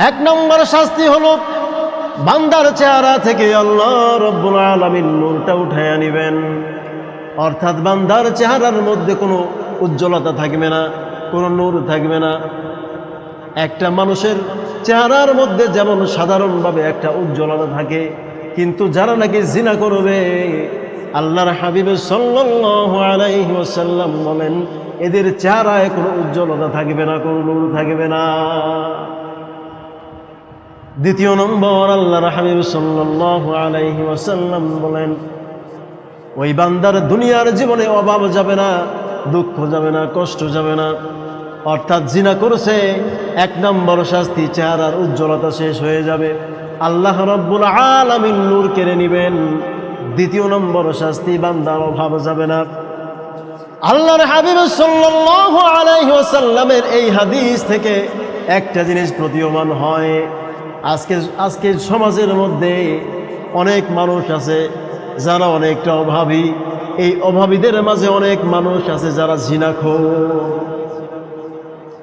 এক নম্বর শাস্তি হলো বান্দার চেহারা থেকে আল্লাহ রাব্বুল আলামিন নূরটা উঠাইয়া নিবেন। অর্থাৎ বান্দার চেহারার মধ্যে কোনো উজ্জ্বলতা থাকবে না, কোনো নূর থাকবে না। একটা মানুষের চেহারার মধ্যে যেমন সাধারণভাবে একটা উজ্জ্বলতা থাকে, কিন্তু যারা নাকি জিনা করবে, আল্লাহর হাবিব সাল্লাল্লাহু আলাইহি ওয়াসাল্লাম বলেন এদের চেহারায় কোনো উজ্জ্বলতা থাকবে না, কোনো নূর থাকবে না। দ্বিতীয় নম্বর, আল্লাহর হাবিব সাল্লাল্লাহু আলাইহি ওয়াসাল্লাম বলেন ওই বান্দার দুনিয়ার জীবনে অভাব যাবে না, দুঃখ যাবে না, কষ্ট যাবে না। অর্থাৎ জিনা করেছে, এক নম্বর শাস্তি চেহারার উজ্জ্বলতা শেষ হয়ে যাবে, আল্লাহ রাব্বুল আলামিন নূর কেড়ে নেবেন। দ্বিতীয় নম্বর শাস্তি, বান্দার অভাব যাবে না। আল্লাহর হাবিব সাল্লাল্লাহু আলাইহি ওয়াসাল্লামের এই হাদিস থেকে একটা জিনিস প্রতীয়মান হয়, আজকে সমাজের মধ্যে অনেক মানুষ আছে যারা অনেকটা অভাবী। এই অভাবীদের মাঝে অনেক মানুষ আছে যারা জিনাখোর।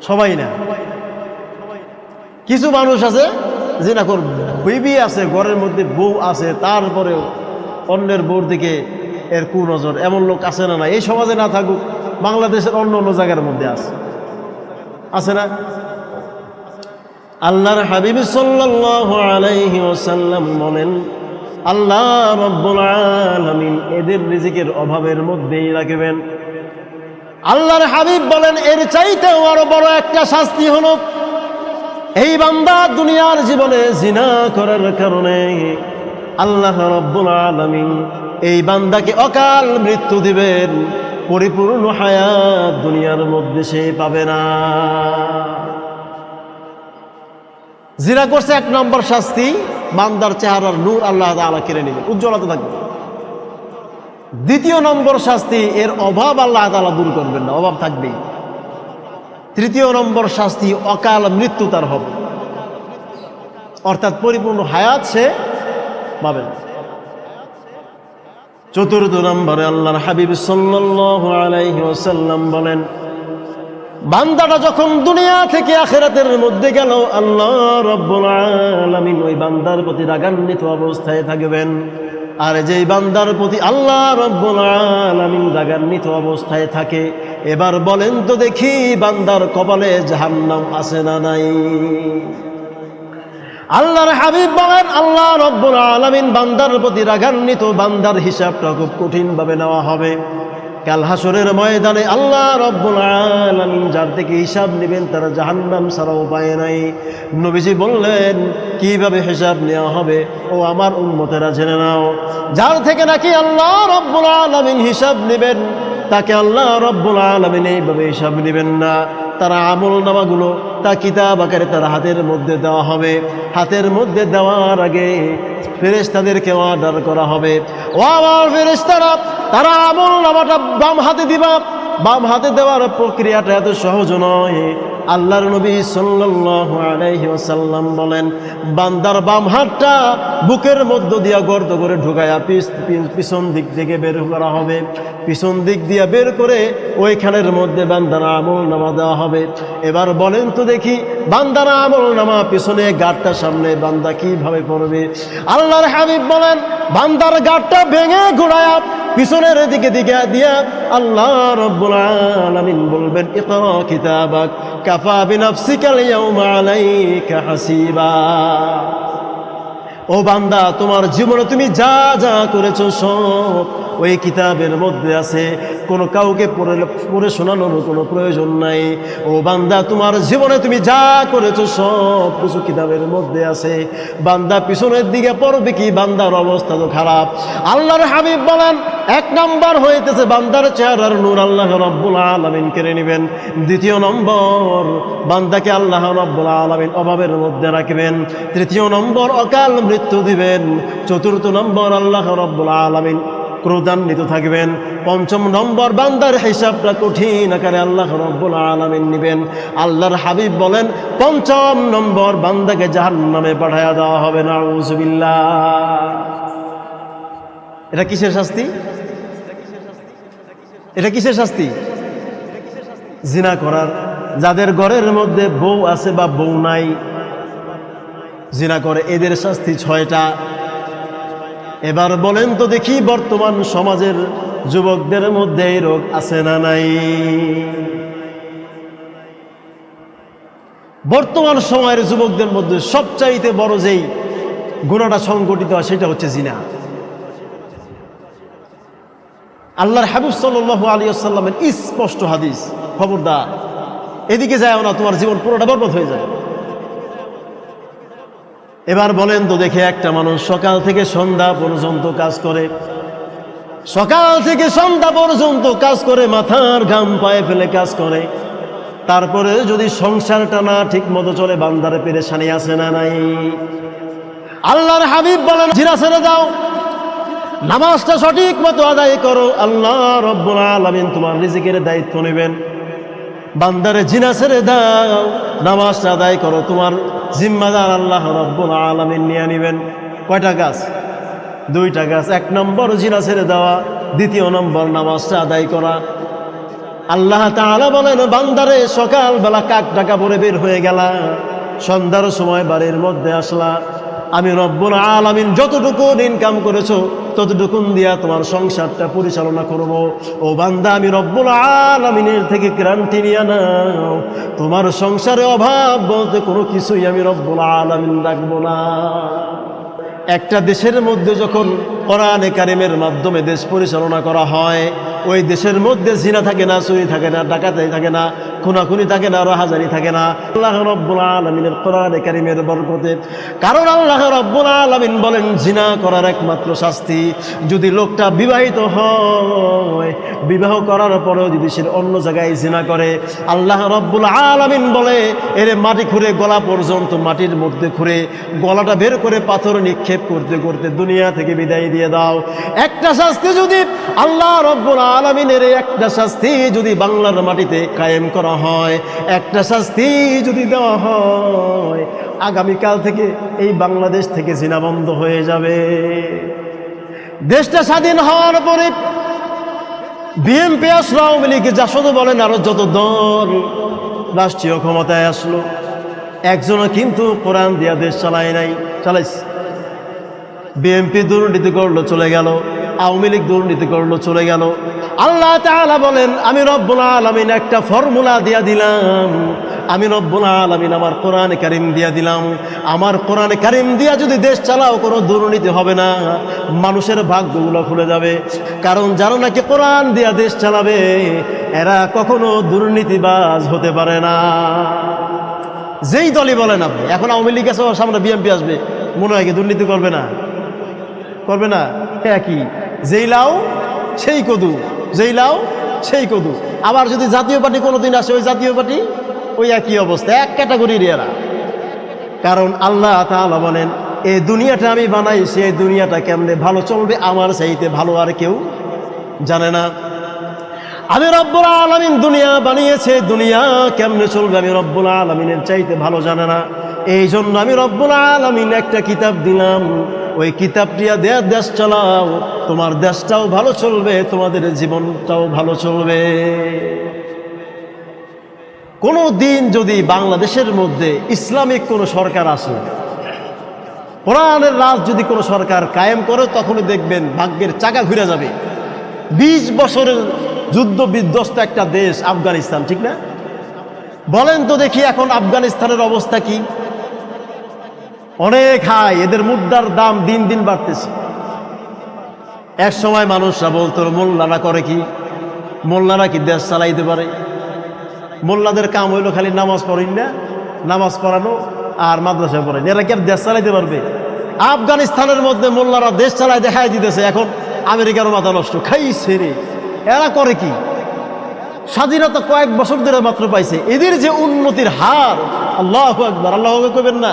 সবাই না, কিছু মানুষ আছে জিনাখোর, বিবি আছে, ঘরের মধ্যে বউ আছে, তারপরেও অন্যের বউর দিকে এর কুনজর। এমন লোক আছে না? না, এই সমাজে না থাকুক, বাংলাদেশের অন্য অন্য জায়গার মধ্যে আছে না? আল্লাহর হাবিব সাল্লাল্লাহু আলাইহি ওয়াসাল্লাম বলেন আল্লাহ রাব্বুল আলামিন এদের রিজিকের অভাবের মধ্যেই রাখবেন। আল্লাহর হাবিব বলেন এর চাইতেও আরো বড় একটা শাস্তি হলো এই বান্দা দুনিয়ার জীবনে জিনা করার কারণে আল্লাহ রাব্বুল আলামিন এই বান্দাকে অকাল মৃত্যু দিবেন, পরিপূর্ণ হায়াত দুনিয়ার মধ্যে সে পাবে না। জিনা করছে, এক নম্বর শাস্তি, বান্দার চেহারার নূর আল্লাহ তাআলা কেড়ে নেবেন, উজ্জ্বলতা থাকবে। দ্বিতীয় নম্বর শাস্তি, এর অভাব আল্লাহ তাআলা দূর করবেন না, অভাব থাকবেই। তৃতীয় নম্বর শাস্তি, অকাল মৃত্যু তার হবে, অর্থাৎ পরিপূর্ণ হায়াত সে পাবে না। চতুর্থ নম্বরে আল্লাহর হাবিব সাল্লাল্লাহু আলাইহি ওয়াসাল্লাম বলেন বান্দাটা যখন দুনিয়া থেকে আখিরাতের মধ্যে গেল, আল্লাহ রাব্বুল আলামিন ওই বান্দার প্রতি রাগান্বিত অবস্থায় থাকবেন। আর যেই বান্দার প্রতি আল্লাহ রাব্বুল আলামিন রাগান্বিত অবস্থায় থাকে, এবার বলেন তো দেখি বান্দার কপালে জাহান্নাম আছে না নাই? আল্লাহর হাবিব বলেন আল্লাহ রাব্বুল আলামিন বান্দার প্রতি রাগান্বিত, বান্দার হিসাবটা খুব কঠিনভাবে নেওয়া হবে। কাল হাসরের ময়দানে আল্লাহ রাব্বুল আলামিন যার থেকে হিসাব নেবেন তার জাহান্নাম ছাড়া উপায় নাই। নবীজি বললেন কিভাবে হিসাব নেওয়া হবে? ও আমার উম্মতেরা জেনে নাও, যার থেকে নাকি আল্লাহ রাব্বুল আলামিন হিসাব নেবেন তাকে আল্লাহ রাব্বুল আলামিন এইভাবে হিসাব নেবেন না। তার আমল নামাগুলো তা কিতাব আকারে তার হাতের মধ্যে দেওয়া হবে। হাতের মধ্যে দেওয়ার আগে ফেরেশতাদেরকে অর্ডার করা হবে, ও আমার ফেরেশতারা, তারা আমল নামাটা বাম হাতে দিবা। বাম হাতে দেওয়ার প্রক্রিয়াটা এত সহজ নয়। আল্লাহর নবী সাল্লাল্লাহু আলাইহি ওয়াসাল্লাম বলেন বান্দার বাম হাতটা বুকের মধ্য দিয়া গর্ত করে ঢুকায়া পিছন দিক থেকে বের করা হবে। পিছন দিক দিয়া বের করে ওইখানের মধ্যে বান্দার আমল নামা দেওয়া হবে। এবার বলেন তো দেখি বান্দার আমল নামা পিছনে, গাঁটটা সামনে, বান্দা কিভাবে পড়বে? আল্লাহর হাবিব বলেন বান্দার গাঁটটা ভেঙে ঘোরায়া পিছনের দিকে দিয়া আল্লাহ রাব্বুল আলামিন বলবেন ইকরা কিতাবাক কাফা বিনাফসিকাল ইয়াউমা আলাইকা হাসিবা। ও বান্দা, তোমার জীবনে তুমি যা যা করেছো সব ওই কিতাবের মধ্যে আছে, কোনো কাউকে পড়ে শোনানোর কোনো প্রয়োজন নাই। ও বান্দা, তোমার জীবনে তুমি যা করেছো সব কিছু কিতাবের মধ্যে আছে। বান্দা পিছনের দিকে পড়বে কি? বান্দার অবস্থা তো খারাপ। আল্লাহর হাবিব বলেন এক নম্বর হইতেছে বান্দার চেহারার নূর আল্লাহ রাব্বুল আলামিন কেড়ে নেবেন। দ্বিতীয় নম্বর, বান্দাকে আল্লাহ রাব্বুল আলামিন অভাবের মধ্যে রাখবেন। তৃতীয় নম্বর, অকাল মৃত্যু দিবেন। চতুর্থ নম্বর, আল্লাহ রাব্বুল আলামিন ক্রোধান্বিত থাকবেন। পঞ্চম নম্বর, বান্দার হিসাবটা কঠিন আকারে আল্লাহ রাব্বুল আলামিন নেবেন। আল্লাহর হাবিব বলেন পঞ্চম নম্বর, বান্দাকে জাহান্নামে পাঠায়া দেওয়া হবে। নাউযুবিল্লাহ। এটা কিসের শাস্তি? এটা কিসের শাস্তি? জিনা করার। যাদের ঘরের মধ্যে বউ আছে বা বউ নাই, জিনা করে এদের শাস্তি 6টা। এবার বলেন তো দেখি বর্তমান সমাজের যুবকদের মধ্যে এই রোগ আছে না নাই? বর্তমান সময়ের যুবকদের মধ্যে সবচাইতে বড় যেই গুনাহটা সংগঠিত হয় সেটা হচ্ছে জিনা। আল্লাহর হাবিব সাল্লাল্লাহু আলাইহি ওয়াসাল্লামের স্পষ্ট হাদিস, খবরদার এদিকে যায় না, তোমার জীবন পুরোটা বরবাদ হয়ে যায়। এবার বলেন তো দেখে একটা মানুষ সকাল থেকে সন্ধ্যা পর্যন্ত কাজ করে, সকাল থেকে সন্ধ্যা পর্যন্ত কাজ করে, মাথার ঘাম পায়ে ফেলে কাজ করে, তারপরে যদি সংসারটা না ঠিক মতো চলে, বান্দারে পেরেশানি আছে না নাই? আল্লাহর হাবিব বলেন জিনা ছেড়ে দাও, নামাজটা সঠিক মতো আদায় করো, আল্লাহ রব্বুল আলামিন তোমার রিজিকের দায়িত্ব নেবেন। বান্দারে জিনা ছেড়ে দাও, নামাজটা আদায় করো, তোমার জিম্মাদার আল্লাহ রব্বুল আলামিন নিয়ে নেবেন। কয়টা কাজ? 2টা কাজ। 1 নম্বর জিনা ছেড়ে দেওয়া, 2 নম্বর নামাজটা আদায় করা। আল্লাহ তাআলা বলেন বান্দারে সকালবেলা কাক ডাকা পরে বের হয়ে গেলা, সন্ধ্যার সময় বাড়ির মধ্যে আসলা, আমি রব্বুল আলামিন যতটুকু ইনকাম করেছো ততটুকুন দিয়া তোমার সংসারটা পরিচালনা করব। ও বান্দা, আমি রব্বুল আলামিনের থেকে গ্যারান্টি নিয়ে নাও, তোমার সংসারে অভাব বলতে কোনো কিছুই আমি রব্বুল আলামিন রাখবো না। একটা দেশের মধ্যে যখন কোরআনে কারিমের মাধ্যমে দেশ পরিচালনা করা হয়, ওই দেশের মধ্যে জিনা থাকে না, চুরি থাকে না, ডাকাতি থাকে না, খুনাখুনি থাকে না, রাহাজানি থাকে না, আল্লাহ রব্বুল আলামিনের কোরআনে কারিমের বরকতে। কারণ আল্লাহ রব্বুল আলামিন বলেন জিনা করার একমাত্র শাস্তি যদি লোকটা বিবাহিত হয়, বিবাহ করার পরেও যদি সে অন্য জায়গায় জিনা করে, আল্লাহ রব্বুল আলামিন বলে এর মাটি খুঁড়ে গলা পর্যন্ত মাটির মধ্যে খুঁড়ে গলাটা বের করে পাথর নিক্ষেপ করতে করতে দুনিয়া থেকে বিদায় দিয়ে দাও। একটা শাস্তি যদি আল্লাহ রব্বুল আলামিনের একটা শাস্তি যদি বাংলার মাটিতে কায়েম করা হয়, একটা শাস্তি যদি দেওয়া হয়, আগামীকাল থেকে এই বাংলাদেশ থেকে জিনা বন্ধ হয়ে যাবে। দেশটা স্বাধীন হওয়ার পরে বিএনপি আসলো, আওয়ামী লীগ জাসদ বলেন আরো যত দল রাষ্ট্রীয় ক্ষমতায় আসলো, একজনও কিন্তু কোরআন দিয়া দেশ চালায় নাই, চালাইছে। বিএনপি দুর্নীতি করলো চলে গেল, আওয়ামী লীগ দুর্নীতি করলো চলে গেল। আল্লাহ তাআলা বলেন আমি রব্বুল আলামিন একটা ফর্মুলা দিয়া দিলাম, আমি রব্বুল আলামিন আমার কোরআন কারীম দিয়া দিলাম, আমার কোরআন কারীম দিয়া যদি দেশ চালাও কোনো দুর্নীতি হবে না, মানুষের ভাগ্যগুলো খুলে যাবে। কারণ যারা নাকি কোরআন দিয়া দেশ চালাবে এরা কখনো দুর্নীতিবাজ হতে পারে না। যেই দলই বলেন আপনি, এখন আওয়ামী লীগ আছে, সামনে বিএনপি আসবে, মনে হয় কি দুর্নীতি করবে না? করবে না? একই, যেই লাও সেই কদু, যেই লাও সেই কদু। আবার যদি জাতীয় পার্টি কোনোদিন আসে, ওই জাতীয় পার্টি ওই একই অবস্থা, এক ক্যাটাগরির এরা। কারণ আল্লাহ তাআলা বলেন এই দুনিয়াটা আমি বানাইছি, এই দুনিয়াটা কেমনে ভালো চলবে আমার চাইতে ভালো আর কেউ জানে না। আমি রব্বুল আলামিন দুনিয়া বানিয়েছে, দুনিয়া কেমনে চলবে আমি রব্বুল আলামিনের চাইতে ভালো জানে না। এই জন্য আমি রব্বুল আলামিন একটা কিতাব দিলাম, ওই কিতাবটি দিয়ে দেশ চালাও, তোমার দেশটাও ভালো চলবে, তোমাদের জীবনটাও ভালো চলবে। কোনো দিন যদি বাংলাদেশের মধ্যে ইসলামিক কোনো সরকার আসে, কোরআনের রাজ যদি কোনো সরকার কায়েম করে, তখনই দেখবেন ভাগ্যের চাকা ঘুরে যাবে। 20 বছরের যুদ্ধ বিধ্বস্ত একটা দেশ আফগানিস্তান, ঠিক না? বলেন তো দেখি এখন আফগানিস্তানের অবস্থা কি? অনেক হাই, এদের মুদ্রার দাম দিন দিন বাড়তেছে। এক সময় মানুষরা বলতো মোল্লারা করে কি, মোল্লারা কি দেশ চালাইতে পারে? মোল্লাদের কাম হইলো খালি নামাজ পড়েন না, নামাজ পড়ানো আর মাদ্রাসা পড়েন, এরা কি আর দেশ চালাইতে পারবে? আফগানিস্তানের মধ্যে মোল্লারা দেশ চালাই দেখাই দিতেছে। এখন আমেরিকার মাথা নষ্ট খাইছে রে, এরা করে কি? স্বাধীনতা কয়েক বছর ধরে মাত্র পাইছে, এদের যে উন্নতির হার, আল্লাহু আকবার, আল্লাহু আকবার কইবেন না?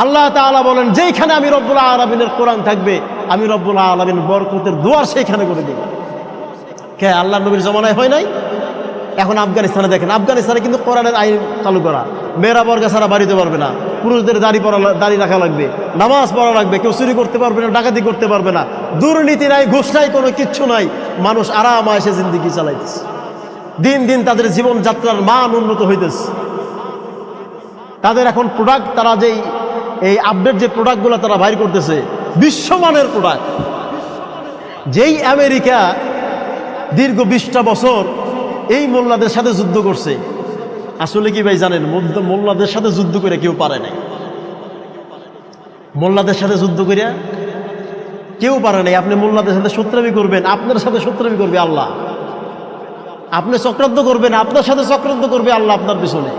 আল্লাহ তাআলা বলেন যেইখানে আমি রব্বুল আলামিনের কোরআন থাকবে, আমি রব্বুল আলামিন বরকতের দুয়ার সেইখানে করে দেব। কে আল্লাহ নবীর জমানায় হয় নাই? এখন আফগানিস্তানে দেখেন, আফগানিস্তানে কিন্তু কোরআনের আইন চালু করা, মেয়েরা বর্গা ছাড়া বাড়িতে পারবে না, পুরুষদের দাড়ি রাখা লাগবে, নামাজ পড়া লাগবে, কেউ চুরি করতে পারবে না, ডাকাতি করতে পারবে না, দুর্নীতি নাই, ঘুষ নাই, কোনো কিচ্ছু নাই, মানুষ আরাম আয়েশে জিন্দেগি চালাইতেছে। দিন দিন তাদের জীবনযাত্রার মান উন্নত হইতেছে। তাদের এখন প্রোডাক্ট, তারা যেই এই আপডেট যে প্রোডাক্টগুলো তারা বাইর করতেছে বিশ্বমানের প্রোডাক্ট। যেই আমেরিকা দীর্ঘ 20টা বছর এই মোল্লাদের সাথে যুদ্ধ করছে, আসলে কি ভাই জানেন, মোল্লাদের সাথে যুদ্ধ করে কেউ পারে নাই। মোল্লাদের সাথে যুদ্ধ করিয়া কেউ পারে নাই। আপনি মোল্লাদের সাথে শত্রুমি করবেন, আপনার সাথে শত্রুমি করবে আল্লাহ। আপনি চক্রান্ত করবেন, আপনার সাথে চক্রান্ত করবে আল্লাহ আপনার পিছনে।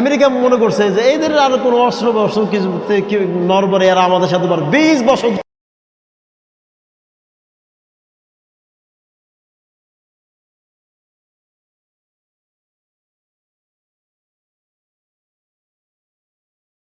আমেরিকা মনে করছে যে এদের আর কোনো অস্ত্র কিছু নরবরে এরা আমাদের সাথে 20 বছর